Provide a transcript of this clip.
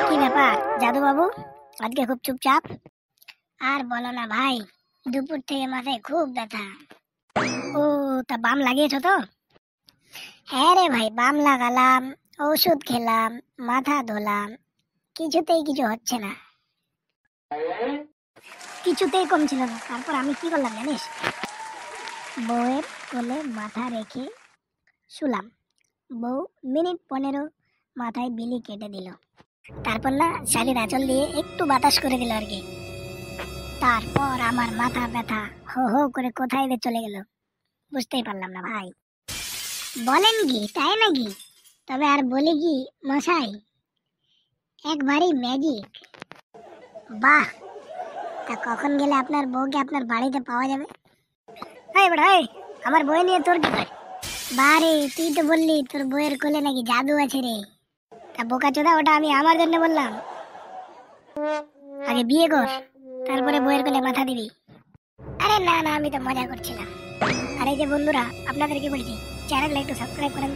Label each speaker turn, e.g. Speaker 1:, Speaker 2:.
Speaker 1: কি ব্যাপার জাদু বাবু, আজকে খুব চুপচাপ? আর বলো না ভাই, দুপুর থেকে মাথায় খুব ব্যথা। ও, তা বাম লাগিয়েছো তো? হ্যাঁ রে ভাই, বাম লাগালাম, ওষুধ খেলাম, মাথা ধোলাম, কিছুতেই কিছু হচ্ছে না, কিছুতেই কমছিল না। তারপর আমি কি করলাম জানিস? বউয়ের কোলে মাথা রেখে শুলাম। বউ মিনিট 15 মাথায় বিলি কেটে দিল। তারপর না শালির আঁচল দিয়ে একটু বাতাস করে দিল আর কি। তারপর আমার মাথা ব্যথা হো হো করে কোথায় যে চলে গেল বুঝতেই পারলাম না ভাই। বলেন কি, তাই নাকি? তবে আর বলি কি মশাই, একবারই ম্যাজিক। বাহ, তা কখন গেলে আপনার বউকে আপনার বাড়িতে পাওয়া যাবে? এই বড় এই, আমার বই নিয়ে তোর কি কাজ? বারে, তুই তো বললি তোর বইয়ের কোলে নাকি জাদু আছে রে। তা বোকা চোদা, ওটা আমি আমার জন্য বললাম। আগে বিয়ে কর, তারপরে বইয়ের কোলে মাথা দিবি। আরে না না, আমি তো মজা করছিলাম। আর এই যে বন্ধুরা, আপনাদেরকে বলছি চ্যানেলটা একটু সাবস্ক্রাইব করেন।